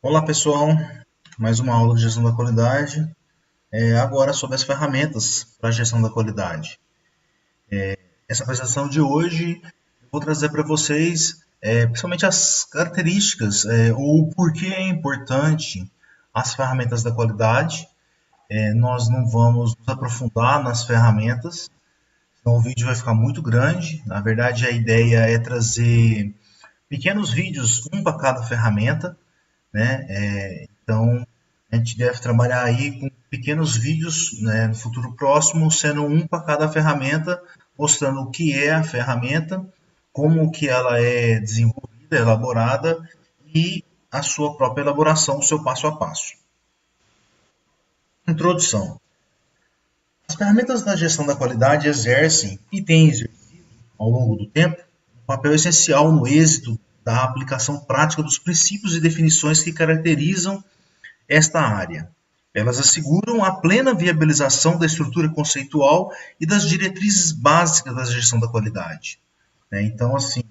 Olá pessoal, mais uma aula de gestão da qualidade. Agora sobre as ferramentas para a gestão da qualidade. Essa apresentação de hoje eu vou trazer para vocês principalmente as características ou o porquê é importante as ferramentas da qualidade. Nós não vamos nos aprofundar nas ferramentas, senão o vídeo vai ficar muito grande. Na verdade, a ideia é trazer pequenos vídeos, um para cada ferramenta, né? Então, a gente deve trabalhar aí com pequenos vídeos, né, no futuro próximo, sendo um para cada ferramenta, mostrando o que é a ferramenta, como que ela é desenvolvida, elaborada e a sua própria elaboração, o seu passo a passo. Introdução. As ferramentas da gestão da qualidade exercem e têm exercido, ao longo do tempo, um papel essencial no êxito da aplicação prática dos princípios e definições que caracterizam esta área. Elas asseguram a plena viabilização da estrutura conceitual e das diretrizes básicas da gestão da qualidade. Então, assim,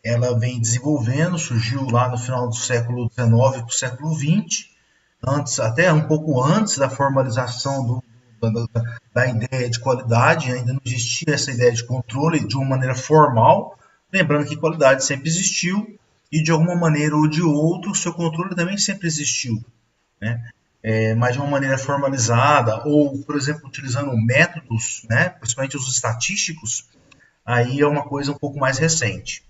ela vem desenvolvendo, surgiu lá no final do século XIX para o século XX, até um pouco antes da formalização da ideia de qualidade, ainda não existia essa ideia de controle de uma maneira formal, lembrando que qualidade sempre existiu e de alguma maneira ou de outra o seu controle também sempre existiu, né? Mas de uma maneira formalizada ou, por exemplo, utilizando métodos, né, principalmente os estatísticos, aí é uma coisa um pouco mais recente.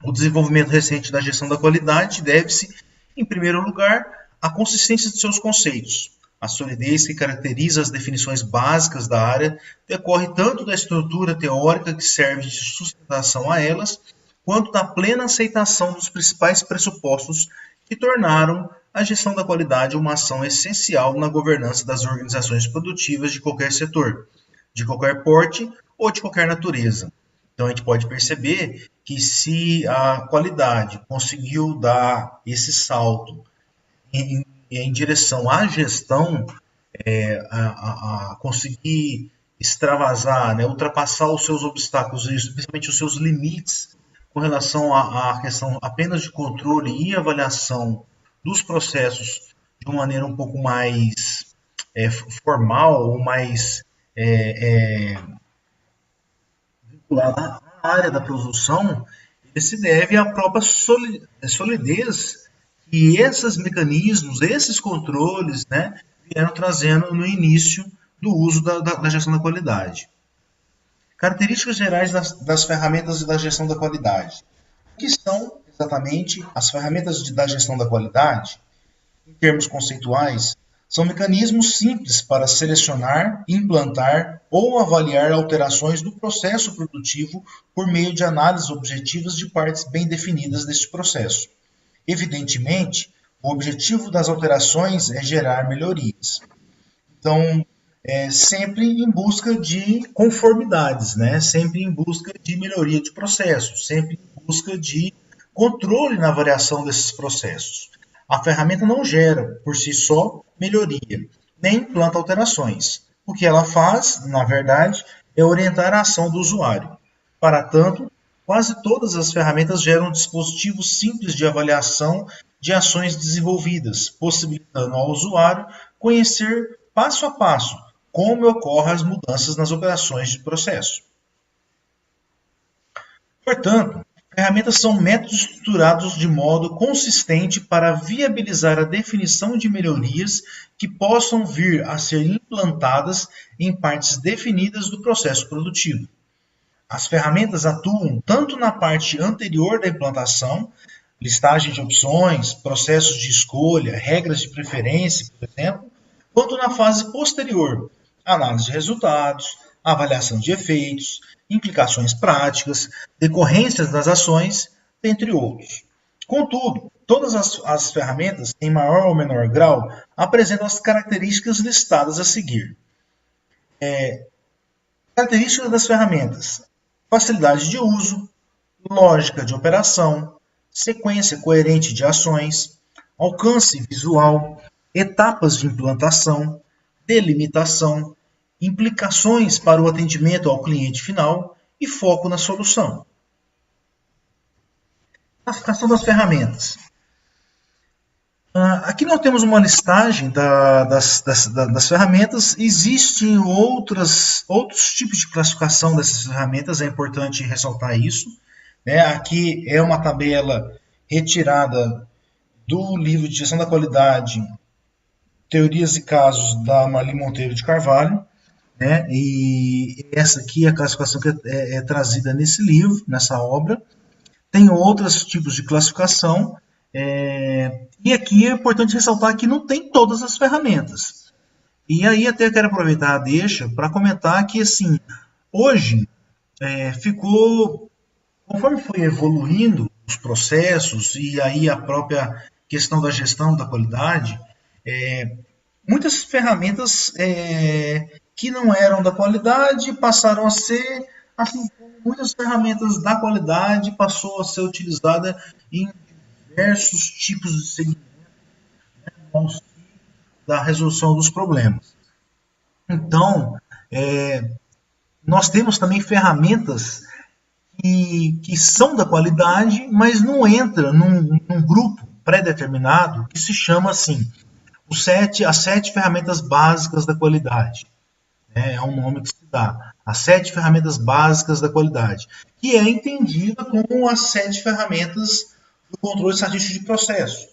O desenvolvimento recente da gestão da qualidade deve-se, em primeiro lugar, à consistência de seus conceitos. A solidez que caracteriza as definições básicas da área decorre tanto da estrutura teórica que serve de sustentação a elas, quanto da plena aceitação dos principais pressupostos que tornaram a gestão da qualidade uma ação essencial na governança das organizações produtivas de qualquer setor, de qualquer porte ou de qualquer natureza. Então a gente pode perceber que se a qualidade conseguiu dar esse salto em direção à gestão, a conseguir extravasar, né, ultrapassar os seus obstáculos, principalmente os seus limites, com relação à questão apenas de controle e avaliação dos processos de uma maneira um pouco mais formal ou mais vinculada à área da produção, ele se deve à própria solidez que esses mecanismos, esses controles, né, vieram trazendo no início do uso da gestão da qualidade. Características gerais das ferramentas da gestão da qualidade. O que são exatamente as ferramentas da gestão da qualidade? Em termos conceituais, são mecanismos simples para selecionar, implantar ou avaliar alterações no processo produtivo por meio de análises objetivas de partes bem definidas deste processo. Evidentemente, o objetivo das alterações é gerar melhorias. Então, sempre em busca de conformidades, né? Sempre em busca de melhoria de processos, sempre em busca de controle na variação desses processos. A ferramenta não gera, por si só, melhoria, nem implanta alterações. O que ela faz, na verdade, é orientar a ação do usuário. Para tanto, quase todas as ferramentas geram dispositivos simples de avaliação de ações desenvolvidas, possibilitando ao usuário conhecer passo a passo como ocorrem as mudanças nas operações de processo. Portanto, ferramentas são métodos estruturados de modo consistente para viabilizar a definição de melhorias que possam vir a ser implantadas em partes definidas do processo produtivo. As ferramentas atuam tanto na parte anterior da implantação, listagem de opções, processos de escolha, regras de preferência, por exemplo, quanto na fase posterior, análise de resultados, avaliação de efeitos, implicações práticas, decorrências das ações, entre outros. Contudo, todas as ferramentas, em maior ou menor grau, apresentam as características listadas a seguir. Características das ferramentas: facilidade de uso, lógica de operação, sequência coerente de ações, alcance visual, etapas de implantação, delimitação, implicações para o atendimento ao cliente final e foco na solução. Classificação das ferramentas. Aqui nós temos uma listagem das ferramentas. Existem outros tipos de classificação dessas ferramentas, é importante ressaltar isso. Né? Aqui é uma tabela retirada do livro de Gestão da Qualidade, Teorias e Casos, da Marli Monteiro de Carvalho. Né? E essa aqui é a classificação que é trazida nesse livro, nessa obra. Tem outros tipos de classificação. E aqui é importante ressaltar que não tem todas as ferramentas. E aí até quero aproveitar a deixa para comentar que, assim, hoje conforme foi evoluindo os processos e aí a própria questão da gestão da qualidade, muitas ferramentas que não eram da qualidade passaram a ser, assim como muitas ferramentas da qualidade passou a ser utilizada em diversos tipos de segmentos, né, da resolução dos problemas. Então, nós temos também ferramentas que são da qualidade, mas não entram num grupo pré-determinado que se chama assim, as 7 ferramentas básicas da qualidade. É um nome que se dá. As 7 ferramentas básicas da qualidade, que é entendida como as 7 ferramentas do controle estatístico de processo,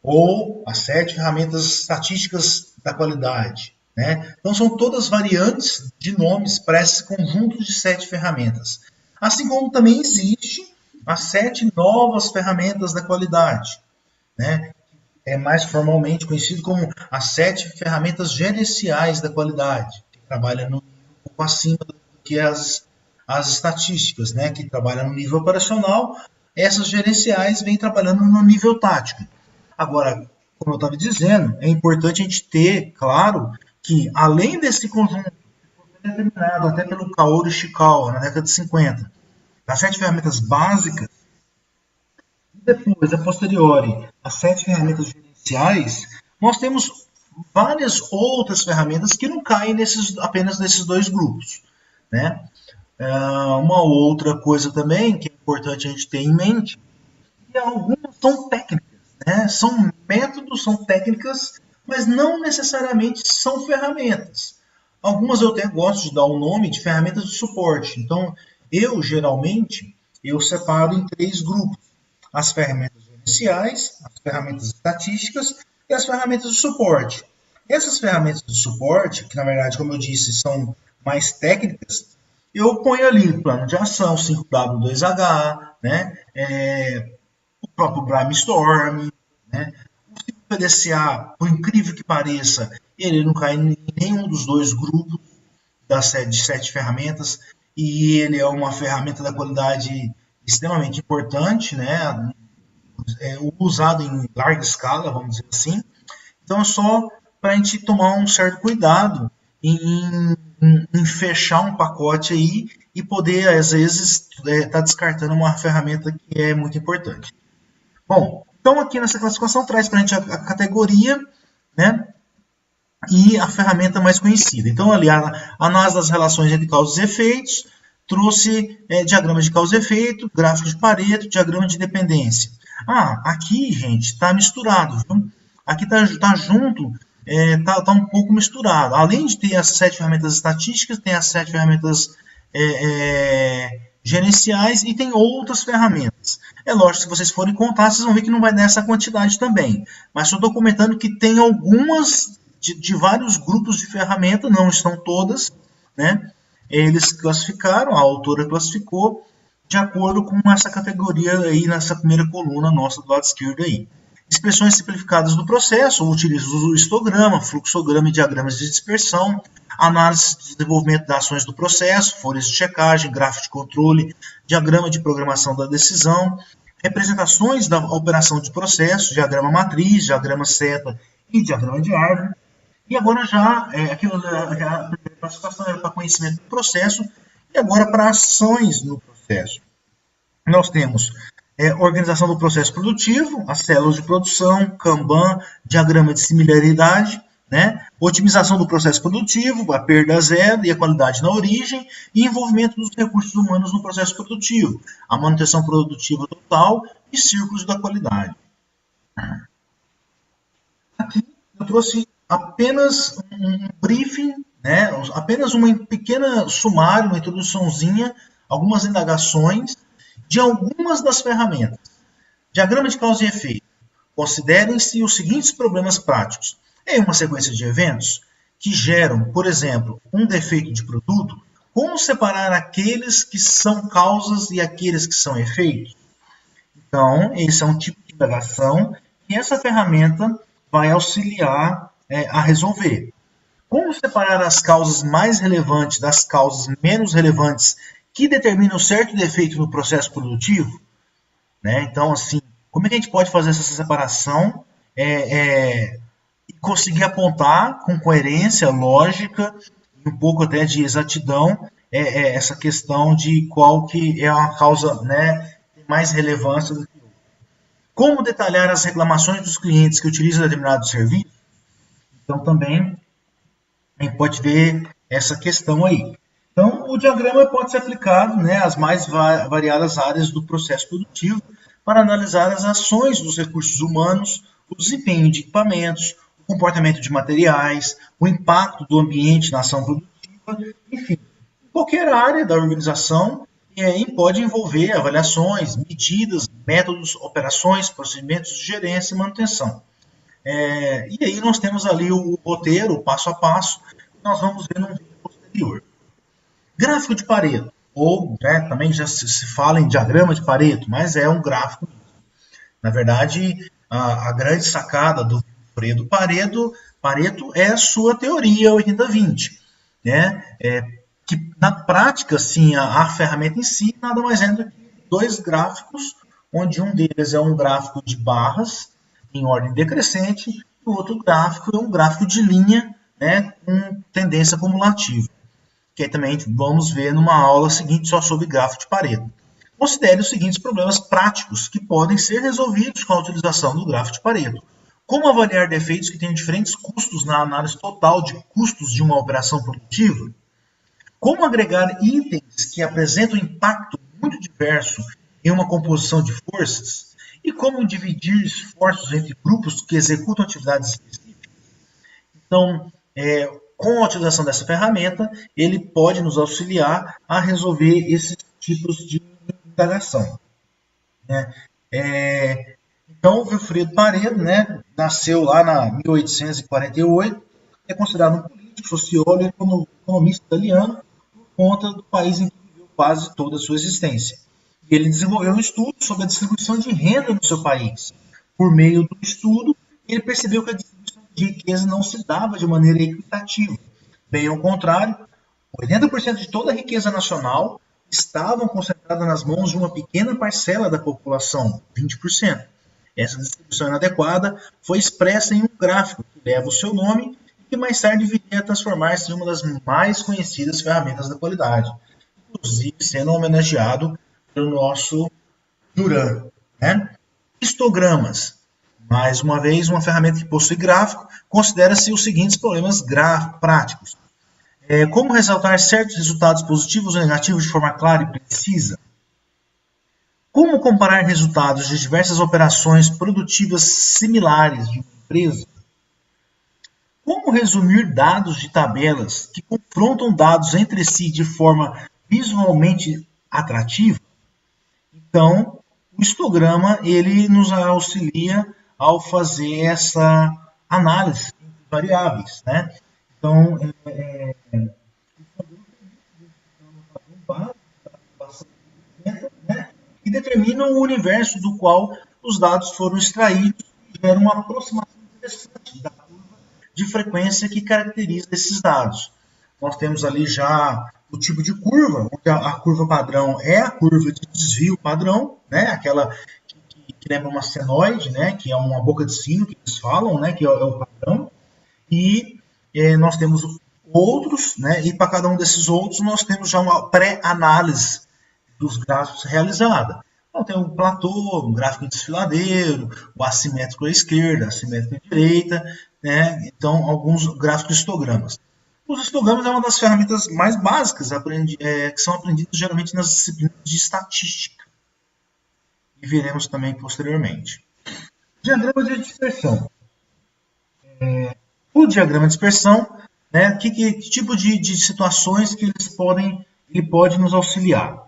ou as 7 ferramentas estatísticas da qualidade. Né? Então, são todas variantes de nomes para esse conjunto de 7 ferramentas. Assim como também existe as 7 novas ferramentas da qualidade, né? É mais formalmente conhecido como as 7 ferramentas gerenciais da qualidade, que trabalham um pouco acima do que as estatísticas, né? Que trabalham no nível operacional. Essas gerenciais vêm trabalhando no nível tático. Agora, como eu estava dizendo, é importante a gente ter claro que, além desse conjunto determinado até pelo Kaoru Ishikawa na década de 50, das 7 ferramentas básicas, e depois, a posteriori, as 7 ferramentas gerenciais, nós temos várias outras ferramentas que não caem apenas nesses 2 grupos. Né? Uma outra coisa também que é importante a gente ter em mente, que algumas são técnicas, né? São métodos, são técnicas, mas não necessariamente são ferramentas. Algumas eu até gosto de dar o nome de ferramentas de suporte. Então, geralmente, eu separo em 3 grupos. As ferramentas gerenciais, as ferramentas estatísticas e as ferramentas de suporte. Essas ferramentas de suporte, que na verdade, como eu disse, são mais técnicas, eu ponho ali plano de ação, 5W2H, né? O próprio Brainstorm, né? O PDCA, por incrível que pareça, ele não cai em nenhum dos 2 grupos de 7 ferramentas, e ele é uma ferramenta da qualidade extremamente importante, né? Usado em larga escala, vamos dizer assim. Então é só para a gente tomar um certo cuidado em fechar um pacote aí e poder, às vezes, estar descartando uma ferramenta que é muito importante. Bom, então aqui nessa classificação traz para a gente a categoria, né? E a ferramenta mais conhecida. Então, ali, a análise das relações entre causas e efeitos, trouxe diagrama de causa e efeito, gráfico de Pareto, diagrama de dependência. Aqui, gente, está misturado. Viu? Aqui está junto, está um pouco misturado. Além de ter as 7 ferramentas estatísticas, tem as 7 ferramentas gerenciais e tem outras ferramentas. É lógico, se vocês forem contar, vocês vão ver que não vai dar essa quantidade também. Mas estou documentando que tem algumas de vários grupos de ferramentas, não estão todas, né? Eles classificaram, a autora classificou de acordo com essa categoria aí nessa primeira coluna nossa do lado esquerdo aí. Expressões simplificadas do processo, utiliza o histograma, fluxograma e diagramas de dispersão, análise de desenvolvimento das ações do processo, folhas de checagem, gráfico de controle, diagrama de programação da decisão, representações da operação de processo, diagrama matriz, diagrama seta e diagrama de árvore. E agora já, a primeira classificação era para conhecimento do processo, e agora para ações no processo. Nós temos organização do processo produtivo, as células de produção, Kanban, diagrama de similaridade, né? Otimização do processo produtivo, a perda zero e a qualidade na origem, e envolvimento dos recursos humanos no processo produtivo, a manutenção produtiva total e círculos da qualidade. Aqui eu trouxe apenas um briefing, né, apenas uma pequena sumário, uma introduçãozinha, algumas indagações de algumas das ferramentas. Diagrama de causa e efeito. Considerem-se os seguintes problemas práticos. Em uma sequência de eventos que geram, por exemplo, um defeito de produto, como separar aqueles que são causas e aqueles que são efeitos? Então, esse é um tipo de indagação que essa ferramenta vai auxiliar a resolver. Como separar as causas mais relevantes das causas menos relevantes que determinam certo defeito no processo produtivo? Né? Então, assim, como é que a gente pode fazer essa separação e conseguir apontar com coerência, lógica e um pouco até de exatidão essa questão de qual que é a causa, né, mais relevância do que outra. Como detalhar as reclamações dos clientes que utilizam determinado serviço? Então, também a gente pode ver essa questão aí. Então, o diagrama pode ser aplicado, né, às mais variadas áreas do processo produtivo para analisar as ações dos recursos humanos, o desempenho de equipamentos, o comportamento de materiais, o impacto do ambiente na ação produtiva, enfim, qualquer área da organização pode envolver avaliações, medidas, métodos, operações, procedimentos de gerência e manutenção. E aí nós temos ali o roteiro, o passo a passo, que nós vamos ver no vídeo posterior. Gráfico de Pareto, ou também já se fala em diagrama de Pareto, mas é um gráfico. Na verdade, a grande sacada do Fredo Pareto é a sua teoria 80-20, né? Que na prática, sim, a ferramenta em si nada mais é do que dois gráficos, onde um deles é um gráfico de barras em ordem decrescente, e o outro gráfico é um gráfico de linha, né, com tendência cumulativa, que aí também vamos ver numa aula seguinte só sobre gráfico de Pareto. Considere os seguintes problemas práticos que podem ser resolvidos com a utilização do gráfico de Pareto. Como avaliar defeitos que têm diferentes custos na análise total de custos de uma operação produtiva? Como agregar itens que apresentam impacto muito diverso em uma composição de forças? E como dividir esforços entre grupos que executam atividades específicas? Então, com a utilização dessa ferramenta, ele pode nos auxiliar a resolver esses tipos de indagação. Né? Então, o Vilfredo Pareto, né, nasceu lá na 1848, é considerado um político, sociólogo e economista italiano, por conta do país em que viveu quase toda a sua existência. E ele desenvolveu um estudo sobre a distribuição de renda no seu país. Por meio do estudo, ele percebeu que a distribuição de riqueza não se dava de maneira equitativa. Bem ao contrário, 80% de toda a riqueza nacional estavam concentradas nas mãos de uma pequena parcela da população, 20%. Essa distribuição inadequada foi expressa em um gráfico que leva o seu nome e que mais tarde viria a transformar-se em uma das mais conhecidas ferramentas da qualidade, inclusive sendo homenageado pelo nosso Duran. Né? Histogramas. Mais uma vez, uma ferramenta que possui gráfico, considera-se os seguintes problemas práticos. Como ressaltar certos resultados positivos ou negativos de forma clara e precisa? Como comparar resultados de diversas operações produtivas similares de uma empresa? Como resumir dados de tabelas que confrontam dados entre si de forma visualmente atrativa? Então, o histograma ele nos auxilia ao fazer essa análise de variáveis, né? Então, e determinam o universo do qual os dados foram extraídos e geram uma aproximação interessante da curva de frequência que caracteriza esses dados. Nós temos ali já o tipo de curva, onde a curva padrão é a curva de desvio padrão, né? Aquela que lembra uma senoide, né? Que é uma boca de sino que eles falam, né? Que é o padrão. E nós temos outros, né? E para cada um desses outros nós temos já uma pré-análise dos gráficos realizada. Então tem o platô, o gráfico desfiladeiro, o assimétrico à esquerda, assimétrico à direita, né? Então alguns gráficos histogramas. Os histogramas é uma das ferramentas mais básicas que são aprendidas geralmente nas disciplinas de estatística. E veremos também posteriormente. Diagrama de dispersão. O diagrama de dispersão, né, que tipo de situações que ele pode nos auxiliar?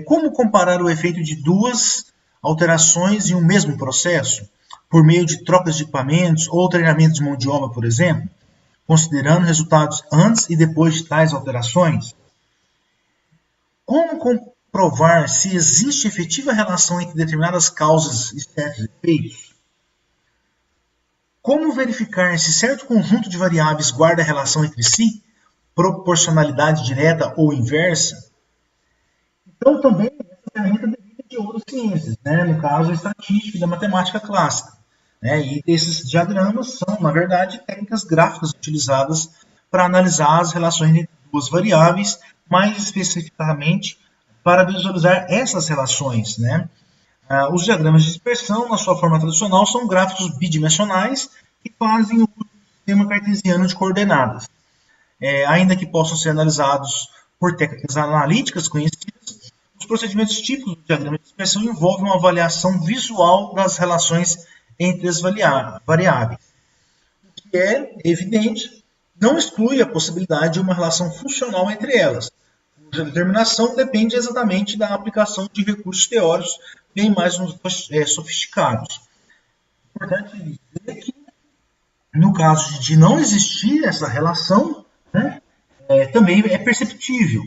Como comparar o efeito de duas alterações em um mesmo processo, por meio de trocas de equipamentos ou treinamento de mão de obra, por exemplo, considerando resultados antes e depois de tais alterações? Como comprovar se existe efetiva relação entre determinadas causas e certos efeitos? Como verificar se certo conjunto de variáveis guarda relação entre si, proporcionalidade direta ou inversa? Então, também, essa ferramenta deriva de outras ciências, né? No caso, a estatística e da matemática clássica. Né? E esses diagramas são, na verdade, técnicas gráficas utilizadas para analisar as relações entre duas variáveis, mais especificamente para visualizar essas relações. Né? Os diagramas de dispersão, na sua forma tradicional, são gráficos bidimensionais que fazem uso do sistema cartesiano de coordenadas. Ainda que possam ser analisados por técnicas analíticas conhecidas, os procedimentos típicos do diagrama de dispersão envolvem uma avaliação visual das relações entre as variáveis. O que é evidente, não exclui a possibilidade de uma relação funcional entre elas, cuja determinação depende exatamente da aplicação de recursos teóricos bem mais sofisticados. É importante dizer que, no caso de não existir essa relação, né, também é perceptível.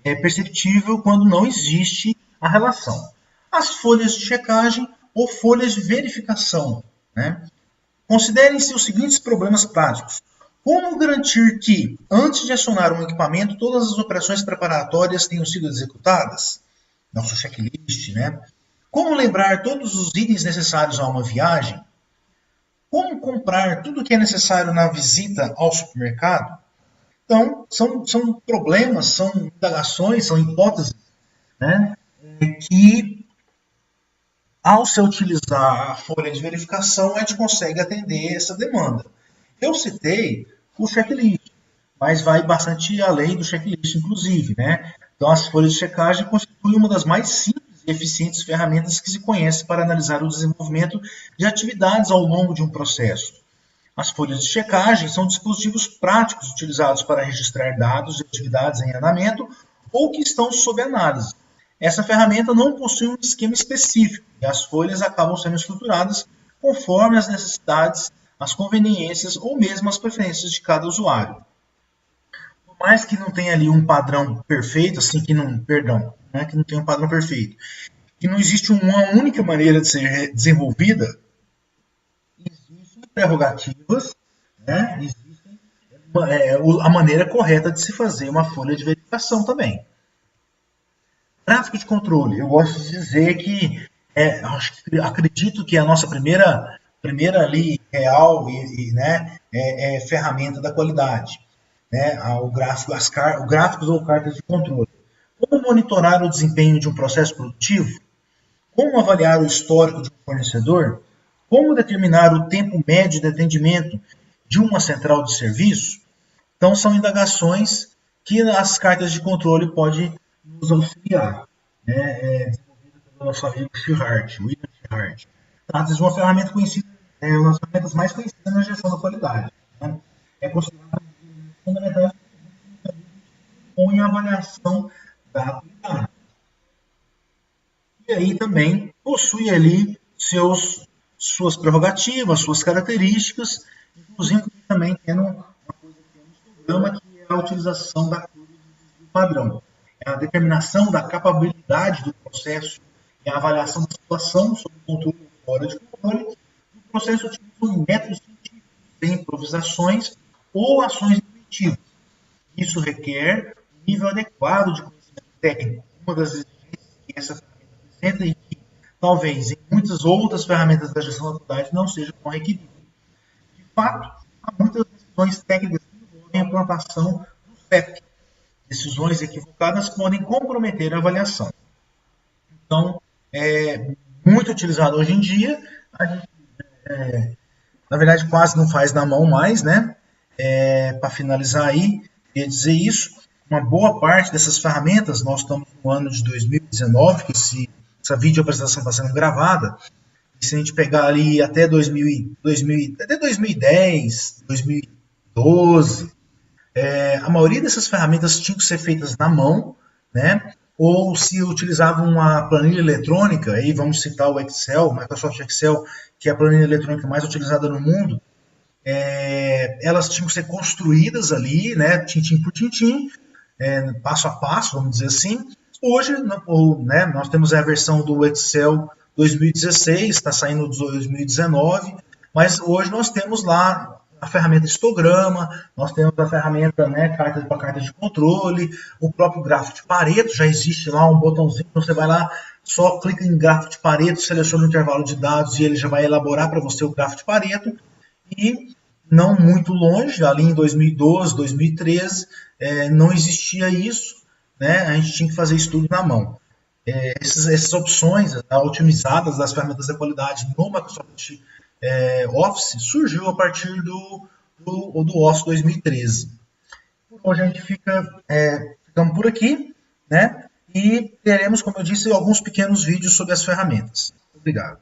É perceptível quando não existe a relação. As folhas de checagem ou folhas de verificação. Né? Considerem-se os seguintes problemas práticos. Como garantir que, antes de acionar um equipamento, todas as operações preparatórias tenham sido executadas? Nosso checklist, né? Como lembrar todos os itens necessários a uma viagem? Como comprar tudo o que é necessário na visita ao supermercado? Então, são problemas, são indagações, são hipóteses, né, que, ao se utilizar a folha de verificação, a gente consegue atender essa demanda. Eu citei o checklist, mas vai bastante além do checklist, inclusive. Né? Então, as folhas de checagem constituem uma das mais simples e eficientes ferramentas que se conhece para analisar o desenvolvimento de atividades ao longo de um processo. As folhas de checagem são dispositivos práticos utilizados para registrar dados de atividades em andamento ou que estão sob análise. Essa ferramenta não possui um esquema específico e as folhas acabam sendo estruturadas conforme as necessidades, as conveniências ou mesmo as preferências de cada usuário. Por mais que não tenha ali um padrão perfeito, que não tenha um padrão perfeito, que não existe uma única maneira de ser desenvolvida, existem prerrogativas, né? Existem a maneira correta de se fazer uma folha de verificação também. Gráfico de controle. Eu gosto de dizer que acredito que a nossa primeira ali real né, ferramenta da qualidade, né, o gráficos ou cartas de controle. Como monitorar o desempenho de um processo produtivo? Como avaliar o histórico de um fornecedor? Como determinar o tempo médio de atendimento de uma central de serviço? Então, são indagações que as cartas de controle podem nos auxiliar. Desenvolvida pelo nosso amigo William Shihart. Trata-se de uma ferramenta conhecida, uma das ferramentas mais conhecidas na gestão da qualidade. Né? É considerada fundamental em avaliação da qualidade. E aí também possui ali suas prerrogativas, suas características, inclusive também tendo uma coisa que é um programa, que é a utilização da curva de padrão. É a determinação da capacidade do processo, é a avaliação da situação sob controle ou fora de controle. O processo utiliza um método científico, sem improvisações ou ações intuitivas. Isso requer um nível adequado de conhecimento técnico, uma das exigências que essa ferramenta apresenta e que, talvez, em muitas outras ferramentas da gestão da qualidade não seja tão requerido. De fato, há muitas decisões técnicas que envolvem a implantação do CEP. Decisões equivocadas podem comprometer a avaliação. Então, é muito utilizado hoje em dia. A gente, na verdade, quase não faz na mão mais, né? Para finalizar aí, queria dizer isso. Uma boa parte dessas ferramentas, nós estamos no ano de 2019, que essa vídeo apresentação está sendo gravada, se a gente pegar ali até 2010, 2012, a maioria dessas ferramentas tinham que ser feitas na mão, né? Ou se utilizavam uma planilha eletrônica, aí vamos citar o Excel, o Microsoft Excel, que é a planilha eletrônica mais utilizada no mundo, elas tinham que ser construídas ali, né, tintim por tintim, passo a passo, vamos dizer assim. Hoje, né, nós temos a versão do Excel 2016, está saindo 2019, mas hoje nós temos lá a ferramenta histograma, nós temos a ferramenta, né, carta de controle, o próprio gráfico de Pareto, já existe lá um botãozinho, você vai lá, só clica em gráfico de Pareto, seleciona o intervalo de dados e ele já vai elaborar para você o gráfico de Pareto. E não muito longe, ali em 2012, 2013, não existia isso, né? A gente tinha que fazer isso tudo na mão. Essas opções otimizadas das ferramentas de qualidade no Microsoft Office surgiu a partir do Office 2013. Por hoje a gente ficamos por aqui, né? E teremos, como eu disse, alguns pequenos vídeos sobre as ferramentas. Obrigado.